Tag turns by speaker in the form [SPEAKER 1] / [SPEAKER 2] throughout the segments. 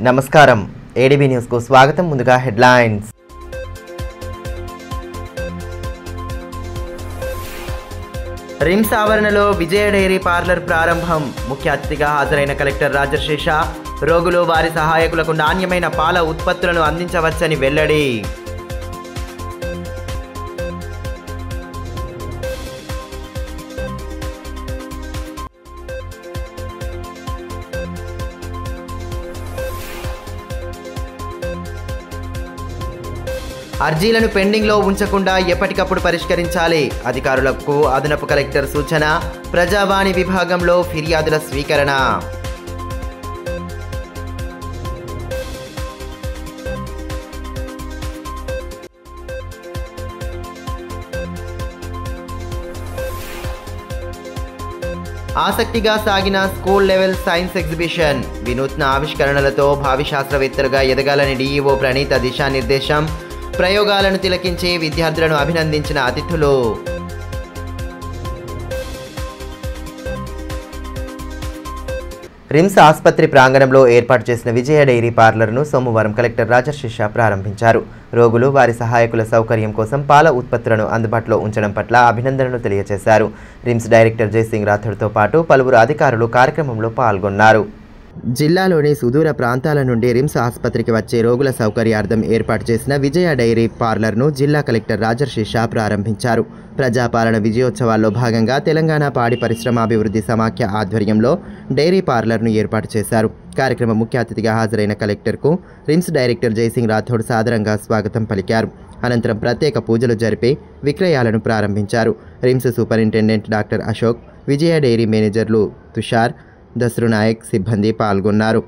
[SPEAKER 1] నమస్కారం ADB news కు స్వాగతం. ముందుగా హెడ్లైన్స్. రిమ్స్ ఆవరణలో విజయ డైరీ పార్లర్ ప్రారంభం. ముఖ్య అతిథిగా హాజరైన కలెక్టర్ రాజశేష రోగులు వారి సహాయకులకు నాణ్యమైన పాల ఉత్పత్తులను అందించవచ్చని వెల్లడి. అర్జీలను పెండింగ్లో ఉంచకుండా ఎప్పటికప్పుడు పరిష్కరించాలి. అధికారులకు అదనపు కలెక్టర్ సూచన. ప్రజావాణి విభాగంలో ఫిర్యాదుల స్వీకరణ. ఆసక్తిగా సాగిన స్కూల్ లెవెల్ సైన్స్ ఎగ్జిబిషన్. వినూత్న ఆవిష్కరణలతో భావి శాస్త్రవేత్తలుగా ఎదగాలని డీఈఓ ప్రణీత దిశానిర్దేశం. ప్రయోగాలను తిలకించి విద్యార్థులను అభినందించిన అతిథులు. రిమ్స్ ఆసుపత్రి ప్రాంగణంలో ఏర్పాటు చేసిన విజయ డైరీ పార్లర్ను సోమవారం కలెక్టర్ రాజశేష ప్రారంభించారు. రోగులు వారి సహాయకుల సౌకర్యం కోసం పాల ఉత్పత్తులను అందుబాటులో ఉంచడం పట్ల అభినందనలు తెలియజేశారు. రిమ్స్ డైరెక్టర్ జయసింగ్ రాథోడ్తో పాటు పలువురు అధికారులు కార్యక్రమంలో పాల్గొన్నారు. జిల్లాలోని సుదూర ప్రాంతాల నుండి రిమ్స్ ఆసుపత్రికి వచ్చే రోగుల సౌకర్యార్థం ఏర్పాటు చేసిన విజయ డైరీ పార్లర్ను జిల్లా కలెక్టర్ రాజశేష ప్రారంభించారు. ప్రజాపాలన విజయోత్సవాల్లో భాగంగా తెలంగాణ పాడి పరిశ్రమాభివృద్ధి సమాఖ్య ఆధ్వర్యంలో డైరీ పార్లర్ను ఏర్పాటు చేశారు. కార్యక్రమం ముఖ్య అతిథిగా హాజరైన కలెక్టర్కు రిమ్స్ డైరెక్టర్ జయసింగ్ రాథోడ్ సాదరంగా స్వాగతం పలికారు. అనంతరం ప్రత్యేక పూజలు జరిపి విక్రయాలను ప్రారంభించారు. రిమ్స్ సూపరింటెండెంట్ డాక్టర్ అశోక్, విజయ డైరీ మేనేజర్లు తుషార్, దసరు నాయక్ సిబ్బంది పాల్గొన్నారు.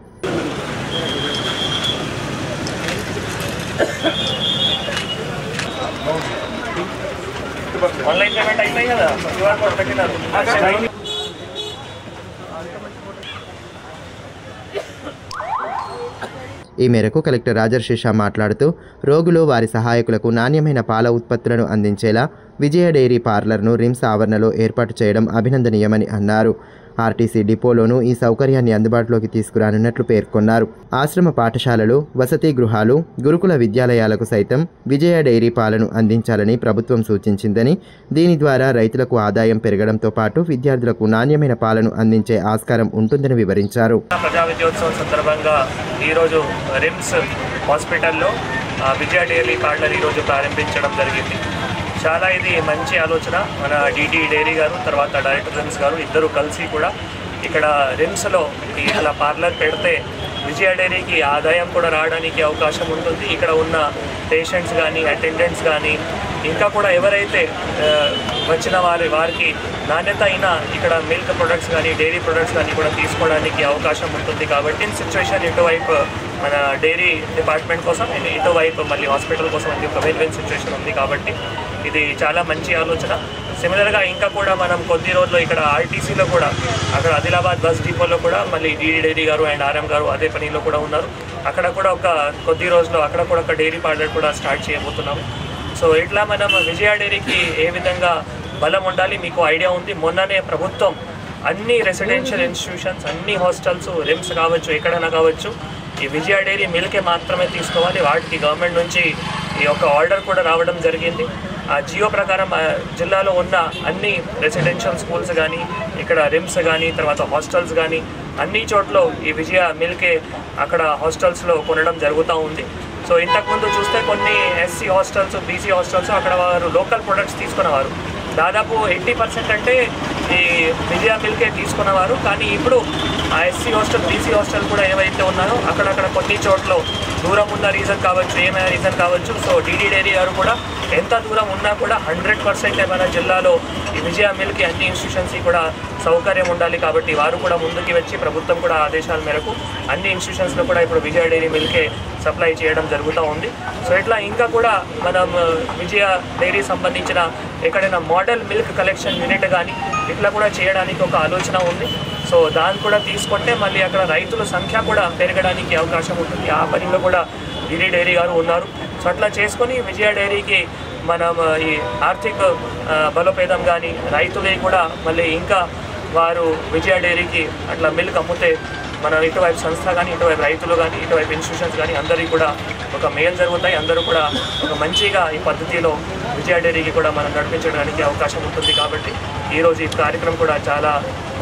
[SPEAKER 1] ఈ మేరకు కలెక్టర్ రాజశేష మాట్లాడుతూ రోగులు వారి సహాయకులకు నాణ్యమైన పాల ఉత్పత్తులను అందించేలా విజయ డైరీ పార్లర్ను రిమ్స్ ఆవరణలో ఏర్పాటు చేయడం అభినందనీయమని అన్నారు. ఆర్టీసీ డిపోలోనూ ఈ సౌకర్యాన్ని అందుబాటులోకి తీసుకురానున్నట్లు పేర్కొన్నారు. ఆశ్రమ పాఠశాలలు, వసతి గృహాలు, గురుకుల విద్యాలయాలకు సైతం విజయ డైరీ పాలను అందించాలని ప్రభుత్వం సూచించిందని, దీని ద్వారా రైతులకు ఆదాయం పెరగడంతో పాటు విద్యార్థులకు నాణ్యమైన పాలను అందించే ఆస్కారం ఉంటుందని వివరించారు.
[SPEAKER 2] ప్రజా విజయోత్సవం సందర్భంగా ఈరోజు రిమ్స్ హాస్పిటల్లో విజయ డైరీ పార్లర్ ఈరోజు ప్రారంభించడం జరిగింది. చాలా ఇది మంచి ఆలోచన. మన డిటి డైరీ గారు, తర్వాత డైరెక్టర్ రిమ్స్ గారు ఇద్దరు కలిసి కూడా ఇక్కడ రిమ్స్లో ఇట్లా పార్లర్ పెడితే విజయ డైరీకి ఆదాయం కూడా రావడానికి అవకాశం ఉంటుంది. ఇక్కడ ఉన్న పేషెంట్స్ కానీ, అటెండెంట్స్ కానీ, ఇంకా కూడా ఎవరైతే వచ్చిన వారికి నాణ్యత అయిన ఇక్కడ మిల్క్ ప్రొడక్ట్స్ కానీ, డైరీ ప్రొడక్ట్స్ కానీ కూడా తీసుకోవడానికి అవకాశం ఉంటుంది. కాబట్టి సిచ్యువేషన్ ఇటువైపు మన డైరీ డిపార్ట్మెంట్ కోసం, ఇటువైపు మళ్ళీ హాస్పిటల్ కోసం అది ఒక వెన్ సిచ్యువేషన్ ఉంది. కాబట్టి ఇది చాలా మంచి ఆలోచన. సిమిలర్గా ఇంకా కూడా మనం కొద్ది రోజుల్లో ఇక్కడ ఆర్టీసీలో కూడా, అక్కడ ఆదిలాబాద్ బస్ డిపోలో కూడా మళ్ళీ డిడి డైరీ గారు అండ్ ఆర్ఎం గారు అదే పనిలో కూడా ఉన్నారు. అక్కడ కూడా ఒక కొద్ది రోజుల్లో అక్కడ కూడా ఒక డైరీ పార్లర్ కూడా స్టార్ట్ చేయబోతున్నాము. సో ఇట్లా మనం విజయ డైరీకి ఏ విధంగా బలం ఉండాలి మీకు ఐడియా ఉంది. మొన్ననే ప్రభుత్వం అన్ని రెసిడెన్షియల్ ఇన్స్టిట్యూషన్స్, అన్ని హాస్టల్స్, రిమ్స్ కావచ్చు, ఎక్కడైనా కావచ్చు, ఈ విజయ డైరీ మిల్కే మాత్రమే తీసుకోవాలి. వాటికి గవర్నమెంట్ నుంచి ఈ యొక్క ఆర్డర్ కూడా రావడం జరిగింది. ఆ జియో ప్రకారం జిల్లాలో ఉన్న అన్ని రెసిడెన్షియల్ స్కూల్స్ కానీ, ఇక్కడ రిమ్స్ కానీ, తర్వాత హాస్టల్స్ కానీ అన్ని చోట్ల ఈ విజయ మిల్కే అక్కడ హాస్టల్స్లో కొనడం జరుగుతూ ఉంది. సో ఇంతకుముందు చూస్తే కొన్ని ఎస్సీ హాస్టల్స్, బీసీ హాస్టల్స్ అక్కడ వారు లోకల్ ప్రొడక్ట్స్ తీసుకునేవారు. దాదాపు 80% అంటే ఈ విజయ మిల్కే తీసుకునేవారు. కానీ ఇప్పుడు ఆ ఎస్సీ హాస్టల్, బీసీ హాస్టల్ కూడా ఏవైతే ఉన్నారో అక్కడక్కడ కొన్ని చోట్ల దూరం ఉన్న రీజన్ కావచ్చు, ఏమైనా రీజన్ కావచ్చు. సో డిడి డైరీ గారు కూడా ఎంత దూరం ఉన్నా కూడా 100% మన జిల్లాలో ఈ విజయ మిల్కి అన్ని ఇన్స్టిట్యూషన్స్కి కూడా సౌకర్యం ఉండాలి. కాబట్టి వారు కూడా ముందుకు వచ్చి ప్రభుత్వం కూడా ఆదేశాల మేరకు అన్ని ఇన్స్టిట్యూషన్స్లో కూడా ఇప్పుడు విజయ డైరీ మిల్కే సప్లై చేయడం జరుగుతూ ఉంది. సో ఇట్లా ఇంకా కూడా మనం విజయ డైరీ సంబంధించిన ఎక్కడైనా మోడల్ మిల్క్ కలెక్షన్ యూనిట్ కానీ ఇట్లా కూడా చేయడానికి ఒక ఆలోచన ఉంది. సో దాన్ని కూడా తీసుకుంటే మళ్ళీ అక్కడ రైతుల సంఖ్య కూడా పెరగడానికి అవకాశం ఉంటుంది. ఆ పనిలో కూడా డిడి డైరీ గారు ఉన్నారు. సో అట్లా చేసుకొని విజయ డైరీకి మనం ఈ ఆర్థిక బలోపేతం కానీ రైతులే కూడా మళ్ళీ ఇంకా వారు విజయ డైరీకి అట్లా మిల్క్ అమ్మితే మన ఇటువైపు సంస్థ కానీ, ఇటువైపు రైతులు కానీ, ఇటువైపు ఇన్స్టిట్యూషన్స్ కానీ అందరికీ కూడా ఒక మేలు జరుగుతాయి. అందరూ కూడా ఒక మంచిగా ఈ పద్ధతిలో విజయ డైరీకి కూడా మనం నడిపించడానికి అవకాశం ఉంటుంది. కాబట్టి ఈరోజు ఈ కార్యక్రమం కూడా చాలా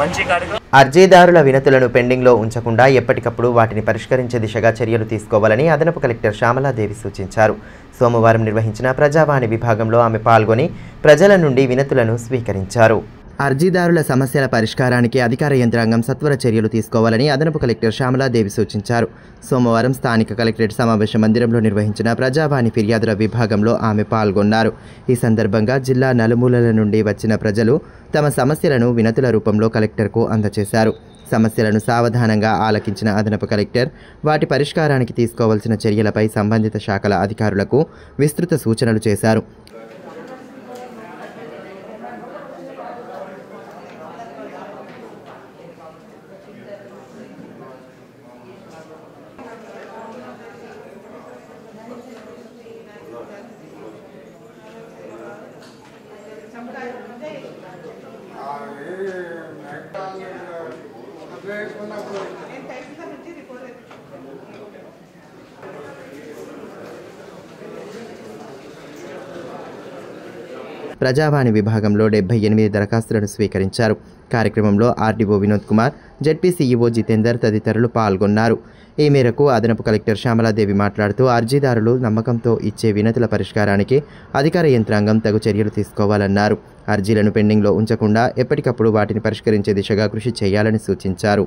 [SPEAKER 2] మంచి కార్యక్రమం.
[SPEAKER 1] అర్జీదారుల వినతులను పెండింగ్లో ఉంచకుండా ఎప్పటికప్పుడు వాటిని పరిష్కరించే దిశగా చర్యలు తీసుకోవాలని అదనపు కలెక్టర్ శ్యామలాదేవి సూచించారు. సోమవారం నిర్వహించిన ప్రజావాణి విభాగంలో ఆమె పాల్గొని ప్రజల నుండి వినతులను స్వీకరించారు. అర్జీదారుల సమస్యల పరిష్కారానికి అధికార యంత్రాంగం సత్వర చర్యలు తీసుకోవాలని అదనపు కలెక్టర్ శ్యామలాదేవి సూచించారు. సోమవారం స్థానిక కలెక్టరేట్ సమావేశ మందిరంలో నిర్వహించిన ప్రజావాణి ఫిర్యాదుల విభాగంలో ఆమె పాల్గొన్నారు. ఈ సందర్భంగా జిల్లా నలుమూలల నుండి వచ్చిన ప్రజలు తమ సమస్యలను వినతుల రూపంలో కలెక్టర్కు అందజేశారు. సమస్యలను సావధానంగా ఆలకించిన అదనపు కలెక్టర్ వాటి పరిష్కారానికి తీసుకోవాల్సిన చర్యలపై సంబంధిత శాఖల అధికారులకు విస్తృత సూచనలు చేశారు. ప్రజావాణి విభాగంలో 78 దరఖాస్తులను స్వీకరించారు. కార్యక్రమంలో RDO Vinod Kumar, ZP CEO Jitender తదితరులు పాల్గొన్నారు. ఈ మేరకు అదనపు కలెక్టర్ శ్యామలాదేవి మాట్లాడుతూ అర్జీదారులు నమ్మకంతో ఇచ్చే వినతుల పరిష్కారానికి అధికార యంత్రాంగం తగు చర్యలు తీసుకోవాలన్నారు. అర్జీలను పెండింగ్లో ఉంచకుండా ఎప్పటికప్పుడు వాటిని పరిష్కరించే దిశగా కృషి చేయాలని సూచించారు.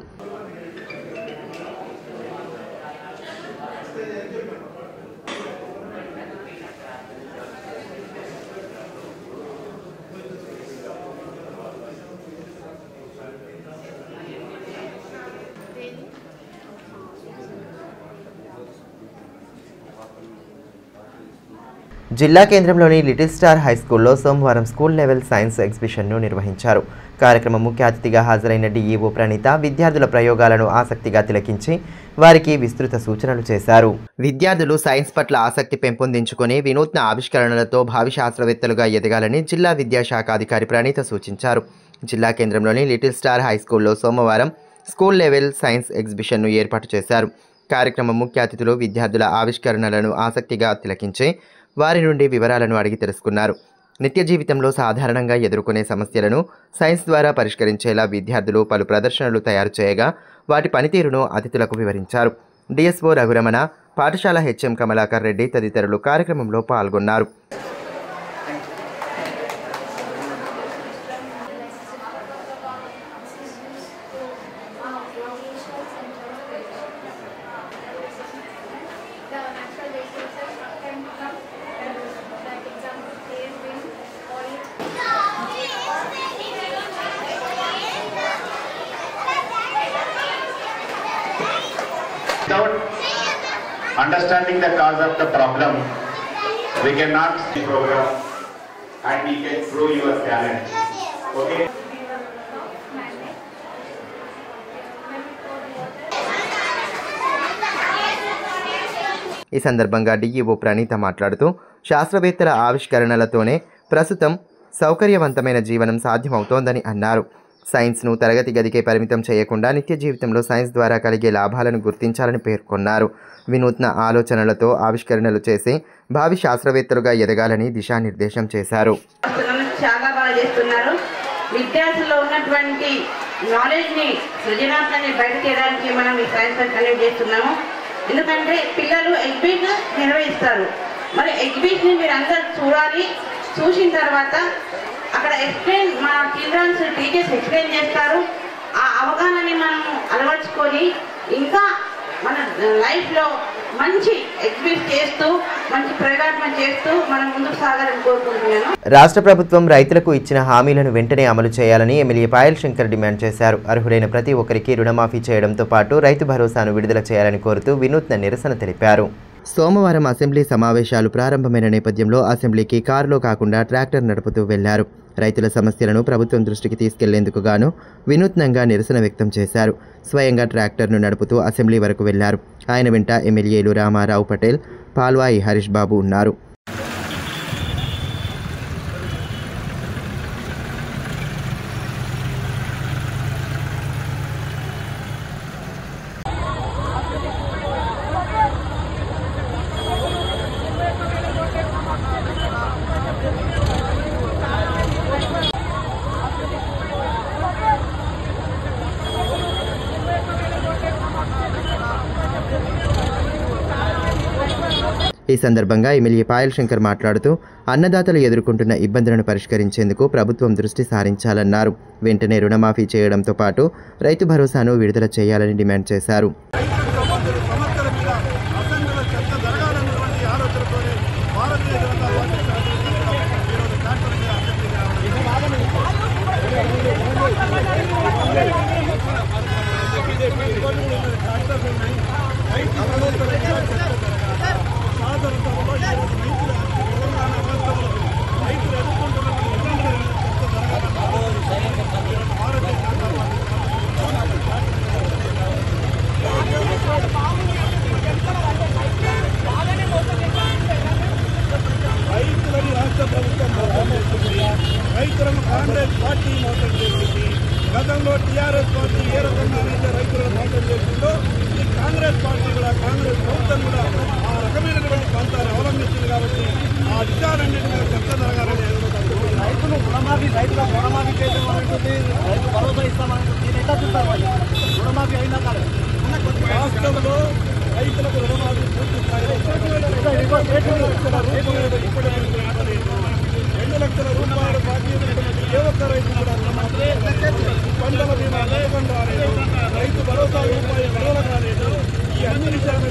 [SPEAKER 1] జిల్లా కేంద్రంలోని లిటిల్ స్టార్ హై స్కూల్లో సోమవారం స్కూల్ లెవెల్ సైన్స్ ఎగ్జిబిషన్ను నిర్వహించారు. కార్యక్రమం ముఖ్య అతిథిగా హాజరైన డిఈఓ ప్రణీత విద్యార్థుల ప్రయోగాలను ఆసక్తిగా తిలకించి వారికి విస్తృత సూచనలు చేశారు. విద్యార్థులు సైన్స్ పట్ల ఆసక్తి పెంపొందించుకొని వినూత్న ఆవిష్కరణలతో భావి శాస్త్రవేత్తలుగా ఎదగాలని జిల్లా విద్యాశాఖ అధికారి ప్రణీత సూచించారు. జిల్లా కేంద్రంలోని లిటిల్ స్టార్ హై స్కూల్లో సోమవారం స్కూల్ లెవెల్ సైన్స్ ఎగ్జిబిషన్ను ఏర్పాటు చేశారు. కార్యక్రమం ముఖ్య అతిథులు విద్యార్థుల ఆవిష్కరణలను ఆసక్తిగా తిలకించి వారి నుండి వివరాలను అడిగి తెలుసుకున్నారు. నిత్య జీవితంలో సాధారణంగా ఎదుర్కొనే సమస్యలను సైన్స్ ద్వారా పరిష్కరించేలా విద్యార్థులు పలు ప్రదర్శనలు తయారు చేయగా వాటి పనితీరును అతిథులకు వివరించారు. డిఎస్ఓ రఘురమణ, పాఠశాల హెచ్ఎం కమలాకర్ రెడ్డి తదితరులు కార్యక్రమంలో పాల్గొన్నారు.
[SPEAKER 3] Without understanding the cause of the problem, we cannot see program and we can grow your talent. Okay.
[SPEAKER 1] ఈ సందర్భంగా డిఈఓ ప్రణీత మాట్లాడుతూ శాస్త్రవేత్తల ఆవిష్కరణలతోనే ప్రస్తుతం సౌకర్యవంతమైన జీవనం సాధ్యమవుతోందని అన్నారు. సైన్స్ను తరగతి గదికే పరిమితం చేయకుండా నిత్య జీవితంలో సైన్స్ ద్వారా కలిగే లాభాలను గుర్తించాలని పేర్కొన్నారు. వినూత్న ఆలోచనలతో ఆవిష్కరణలు చేసి భావి శాస్త్రవేత్తలుగా ఎదగాలని దిశానిర్దేశం చేశారు.
[SPEAKER 4] చాలా బాగా చేస్తున్నారు. విద్యార్థుల్లో ఉన్నటువంటి నాలెడ్జ్ని, సృజనాత్మకతని బయట తీయడానికి మనం ఈ సైన్స్ కండక్ట్ చేస్తున్నాము. ఎందుకంటే పిల్లలు ఎగ్జిబిషన్ నిర్వహిస్తారు. మరి ఎగ్జిబిషన్ మీరు అందరు చూడాలి. చూసిన తర్వాత అక్కడ ఎక్స్ప్లెయిన్ మా చిల్డ్రన్స్ టీచర్స్ ఎక్స్ప్లెయిన్ చేస్తారు. ఆ అవగాహనని మనం అలవర్చుకొని ఇంకా మన లైఫ్లో మంచి ఎగ్జిబిట్ చేస్తూ మంచి ప్రయోగాత్మక చేస్తూ మనం ముందుకు సాగాలని కోరుకుంటున్నాను.
[SPEAKER 1] రాష్ట్ర ప్రభుత్వం రైతులకు ఇచ్చిన హామీలను వెంటనే అమలు చేయాలని ఎమ్మెల్యే పాయల్ శంకర్ డిమాండ్ చేశారు. అర్హులైన ప్రతి ఒక్కరికి రుణమాఫీ చేయడంతో పాటు రైతు భరోసాను విడుదల చేయాలని కోరుతూ వినూత్న నిరసన తెలిపారు. సోమవారం అసెంబ్లీ సమావేశాలు ప్రారంభమైన నేపథ్యంలో అసెంబ్లీకి కారులో కాకుండా ట్రాక్టర్ నడుపుతూ వెళ్లారు. రైతుల సమస్యలను ప్రభుత్వం దృష్టికి తీసుకెళ్లేందుకు గాను వినూత్నంగా నిరసన వ్యక్తం చేశారు. స్వయంగా ట్రాక్టర్ను నడుపుతూ అసెంబ్లీ వరకు వెళ్లారు. ఆయన వెంట ఎమ్మెల్యేలు రామారావు పటేల్, పాల్వాయి హరీష్ బాబు ఉన్నారు. ఈ సందర్భంగా ఎమ్మెల్యే పాయల్ శంకర్ మాట్లాడుతూ అన్నదాతలు ఎదుర్కొంటున్న ఇబ్బందులను పరిష్కరించేందుకు ప్రభుత్వం దృష్టి సారించాలన్నారు. వెంటనే రుణమాఫీ చేయడంతో పాటు రైతు భరోసాను విడుదల చేయాలని డిమాండ్ చేశారు.
[SPEAKER 5] రైతులను కాంగ్రెస్ పార్టీ మోసం చేసింది. గతంలో టీఆర్ఎస్ పార్టీ ఏ రకంగా అయితే రైతులను మోసం చేసిందో ఈ కాంగ్రెస్ పార్టీ కూడా కాంగ్రెస్ ప్రభుత్వం కూడా ఆ రకమైనటువంటి ప్రాంతాన్ని అవలంబించింది. కాబట్టి ఆ విషయాలన్నింటినీ చర్చ జరగాలని రైతుల రుణమాఫీ చేయడం అంటుంది, రైతు భరోసా ఇస్తామంటుంది. ఎట్లా చూస్తారు రుణమాఫీ అయినా కాదు రాష్ట్రంలో రైతులకు రుణమాఫీ పూర్తి స్థాయిలో 2 లక్షల రూపాయలు బాకీ ఉన్నటువంటి ఏ ఒక్క రైతు కూడా పంటల బీమా పథకం రాలేదు, రైతు భరోసా రూపాయి విడుదల కాలేదు. ఈ అన్ని విషయాలను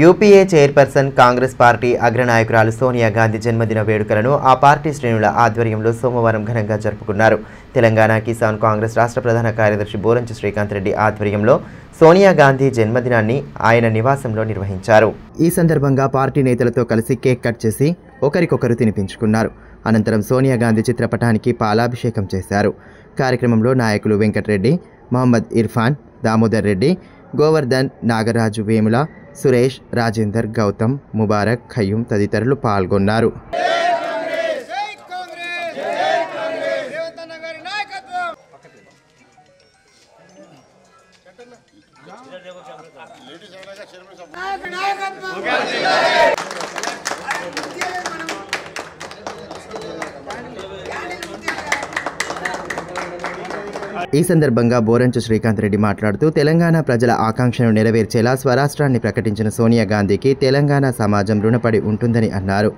[SPEAKER 1] యూపీఏ చైర్పర్సన్ కాంగ్రెస్ పార్టీ అగ్రనాయకురాలు సోనియా గాంధీ జన్మదిన వేడుకలను ఆ పార్టీ శ్రేణుల ఆధ్వర్యంలో సోమవారం ఘనంగా జరుపుకున్నారు. తెలంగాణ కిసాన్ కాంగ్రెస్ రాష్ట్ర ప్రధాన కార్యదర్శి బోరంచు శ్రీకాంత్ రెడ్డి ఆధ్వర్యంలో సోనియా గాంధీ జన్మదినాన్ని ఆయన నివాసంలో నిర్వహించారు. ఈ సందర్భంగా పార్టీ నేతలతో కలిసి కేక్ కట్ చేసి ఒకరికొకరు తినిపించుకున్నారు. అనంతరం సోనియా గాంధీ చిత్రపటానికి పాలాభిషేకం చేశారు. కార్యక్రమంలో నాయకులు వెంకటరెడ్డి, మహమ్మద్ ఇర్ఫాన్, దామోదర్ రెడ్డి, గోవర్ధన్, నాగరాజు, వేముల, సురేష్, రాజేందర్, గౌతమ్, ముబారక్, ఖయ్యూం తదితరులు పాల్గొన్నారు. ఈ సందర్భంగా బోరంచు శ్రీకాంత్ రెడ్డి మాట్లాడుతూ తెలంగాణ ప్రజల ఆకాంక్షను నెరవేర్చేలా స్వరాష్ట్రాన్ని ప్రకటించిన సోనియా గాంధీకి తెలంగాణ సమాజం రుణపడి ఉంటుందని అన్నారు.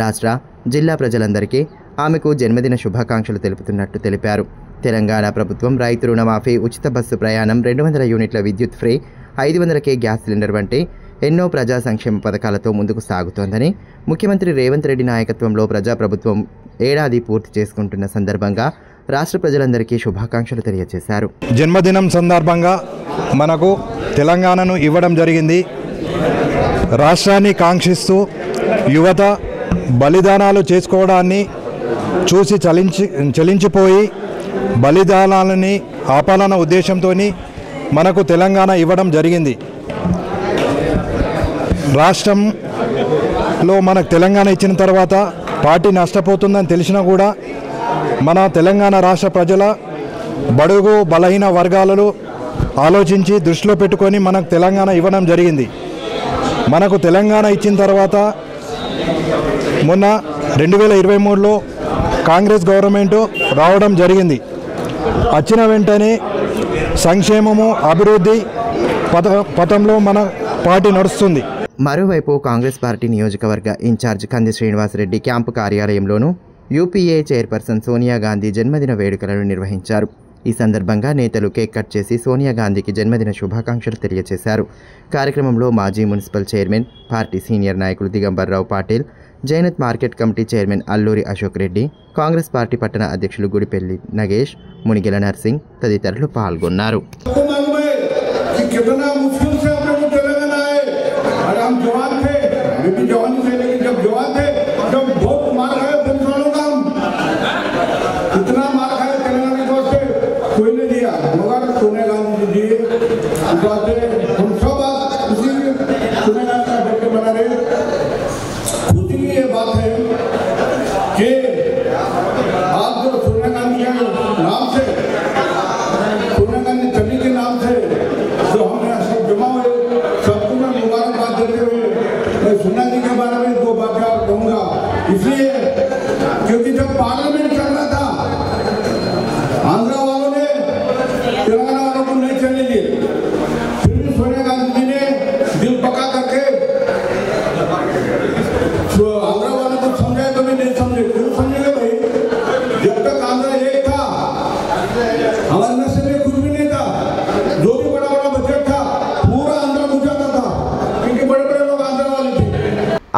[SPEAKER 1] రాష్ట్ర, జిల్లా ప్రజలందరికీ ఆమెకు జన్మదిన శుభాకాంక్షలు తెలుపుతున్నట్టు తెలిపారు. తెలంగాణ ప్రభుత్వం రైతు రుణమాఫీ, ఉచిత బస్సు ప్రయాణం, 200 యూనిట్ల విద్యుత్ ఫ్రీ, 500కే గ్యాస్ సిలిండర్ వంటి ఎన్నో ప్రజా సంక్షేమ పథకాలతో ముందుకు సాగుతోందని, ముఖ్యమంత్రి రేవంత్ రెడ్డి నాయకత్వంలో ప్రజాప్రభుత్వం ఏడాది పూర్తి చేసుకుంటున్న సందర్భంగా రాష్ట్ర ప్రజలందరికీ శుభాకాంక్షలు తెలియజేశారు.
[SPEAKER 5] జన్మదినం సందర్భంగా మనకు తెలంగాణను ఇవ్వడం జరిగింది. రాష్ట్రాన్ని కాంక్షిస్తూ యువత బలిదానాలు చేసుకోవడాన్ని చూసి చలించిపోయి బలిదానాలని ఆపాలన్న ఉద్దేశంతో మనకు తెలంగాణ ఇవ్వడం జరిగింది. రాష్ట్రంలో మనకు తెలంగాణ ఇచ్చిన తర్వాత పార్టీ నష్టపోతుందని తెలిసినా కూడా మన తెలంగాణ రాష్ట్ర ప్రజల బడుగు బలహీన వర్గాలను ఆలోచించి దృష్టిలో పెట్టుకొని మనకు తెలంగాణ ఇవ్వడం జరిగింది. మనకు తెలంగాణ ఇచ్చిన తర్వాత మొన్న 2023లో కాంగ్రెస్ గవర్నమెంటు రావడం జరిగింది. వచ్చిన వెంటనే సంక్షేమము, అభివృద్ధి పథంలో మన పార్టీ నడుస్తుంది.
[SPEAKER 1] మరోవైపు కాంగ్రెస్ పార్టీ నియోజకవర్గ ఇన్ఛార్జ్ కంది శ్రీనివాసరెడ్డి క్యాంపు కార్యాలయంలోనూ యూపీఏ చైర్పర్సన్ సోనియా గాంధీ జన్మదిన వేడుకలను నిర్వహించారు. ఈ సందర్భంగా నేతలు కేక్ కట్ చేసి సోనియా గాంధీకి జన్మదిన శుభాకాంక్షలు తెలియజేశారు. కార్యక్రమంలో మాజీ మున్సిపల్ చైర్మన్, పార్టీ సీనియర్ నాయకులు Digambar Rao Patil, Jainath market committee chairman Alluri Ashok Reddy, Congress party పట్టణ అధ్యక్షులు గుడిపెల్లి నగేష్, మునిగెల నర్సింగ్ తదితరులు పాల్గొన్నారు.
[SPEAKER 6] इसलिए क्योंकि जब पार्लियामेंट चल रहा था आंध्रा वालों ने तेलंगाना वालों को नहीं चलने दिए, फिर भी सोनिया गांधी जी ने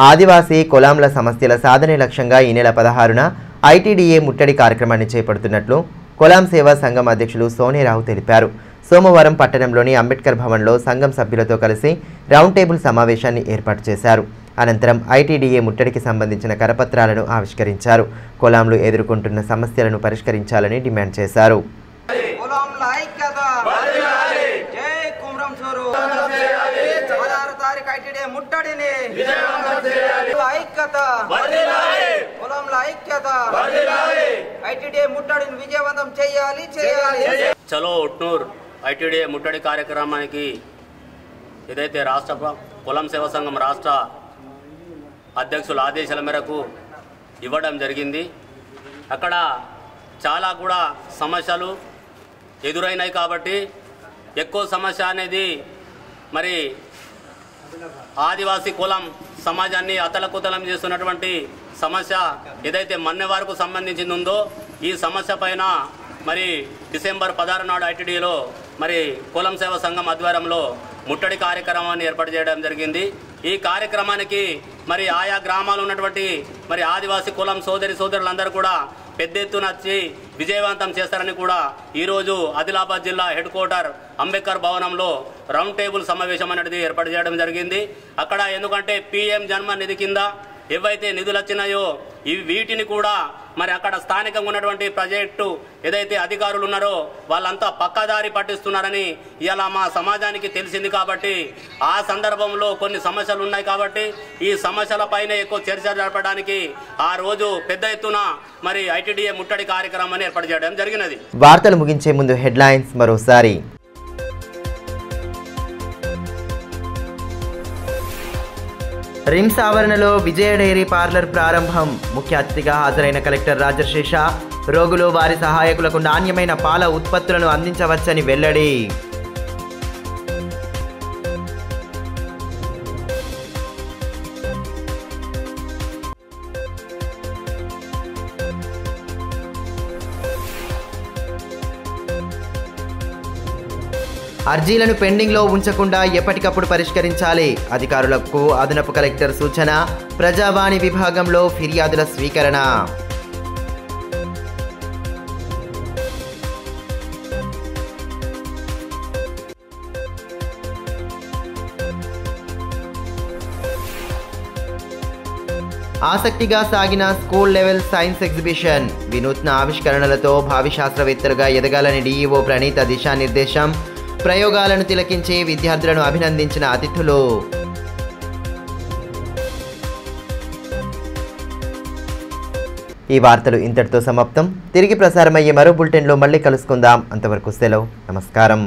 [SPEAKER 1] ఆదివాసీ కులాంల సమస్యల సాధనే లక్ష్యంగా ఈ నెల 16న ఐటీడీఏ ముట్టడి కార్యక్రమాన్ని చేపడుతున్నట్లు కులాం సేవా సంఘం అధ్యక్షులు సోనేరావు తెలిపారు. సోమవారం పట్టణంలోని అంబేద్కర్ భవన్లో సంఘం సభ్యులతో కలిసి రౌండ్ టేబుల్ సమావేశాన్ని ఏర్పాటు చేశారు. అనంతరం ఐటీడీఏ ముట్టడికి సంబంధించిన కరపత్రాలను ఆవిష్కరించారు. కులాంలు ఎదుర్కొంటున్న సమస్యలను పరిష్కరించాలని డిమాండ్ చేశారు.
[SPEAKER 7] చలో ఉట్నూర్ ఐటీడీఏ ముట్టడి కార్యక్రమానికి ఏదైతే రాష్ట్ర కులం సేవా సంఘం రాష్ట్ర అధ్యక్షుల ఆదేశాల మేరకు ఇవ్వడం జరిగింది. అక్కడ చాలా కూడా సమస్యలు ఎదురైనాయి కాబట్టి ఎక్కువ సమస్య అనేది మరి ఆదివాసీ కులం సమాజాన్ని అతలకుతలం చేస్తున్నటువంటి సమస్య ఏదైతే మన్నెవారికి సంబంధించింది ఉందో ఈ సమస్య పైన మరి డిసెంబర్ 16 నాడు ఐటీడీలో మరి కులం సేవా సంఘం ఆధ్వర్యంలో ముట్టడి కార్యక్రమాన్ని ఏర్పాటు చేయడం జరిగింది. ఈ కార్యక్రమానికి మరి ఆయా గ్రామాలు ఉన్నటువంటి మరి ఆదివాసీ కులం సోదరులందరూ కూడా పెద్ద ఎత్తున వచ్చి విజయవంతం చేస్తారని కూడా ఈరోజు ఆదిలాబాద్ జిల్లా హెడ్ క్వార్టర్ అంబేద్కర్ భవనంలో రౌండ్ టేబుల్ సమావేశం అనేది ఏర్పాటు చేయడం జరిగింది. అక్కడ ఎందుకంటే PM జన్మ నిధి కింద ఏవైతే నిధులు వచ్చినాయో వీటిని కూడా మరి అక్కడ స్థానికంగా ఉన్నటువంటి ప్రాజెక్టు ఏదైతే అధికారులు ఉన్నారో వాళ్ళంతా పక్కదారి పట్టిస్తున్నారని ఇలా మా సమాజానికి తెలిసింది. కాబట్టి ఆ సందర్భంలో కొన్ని సమస్యలు ఉన్నాయి కాబట్టి ఈ సమస్యల పైన ఎక్కువ చర్చ జరపడానికి ఆ రోజు పెద్ద ఎత్తున మరి ఐటీడీఏ ముట్టడి కార్యక్రమాన్ని ఏర్పాటు చేయడం జరిగినది.
[SPEAKER 1] వార్తలు ముగించే ముందు హెడ్లైన్స్ మరోసారి. రిమ్స్ ఆవరణలో విజయ డైరీ పార్లర్ ప్రారంభం. ముఖ్య అతిథిగా హాజరైన కలెక్టర్ రాజశేష రోగులు వారి సహాయకులకు నాణ్యమైన పాల ఉత్పత్తులను అందించవచ్చని వెల్లడి. అర్జీలను పెండింగ్లో ఉంచకుండా ఎప్పటికప్పుడు పరిష్కరించాలి. అధికారులకు అదనపు కలెక్టర్ సూచన. ప్రజావాణి విభాగంలో ఫిర్యాదుల స్వీకరణ. ఆసక్తిగా సాగిన స్కూల్ లెవెల్ సైన్స్ ఎగ్జిబిషన్. వినూత్న ఆవిష్కరణలతో భావి శాస్త్రవేత్తలుగా ఎదగాలని డీఈఓ ప్రణీత దిశానిర్దేశం. ప్రయోగాలను తిలకించి విద్యార్థులను అభినందించిన అతిథులు. ఈ వార్తలు ఇంతటితో సమాప్తం. తిరిగి ప్రసారమయ్యే మరో బులెటిన్లో మళ్ళీ కలుసుకుందాం. అంతవరకు సెలవు. నమస్కారం.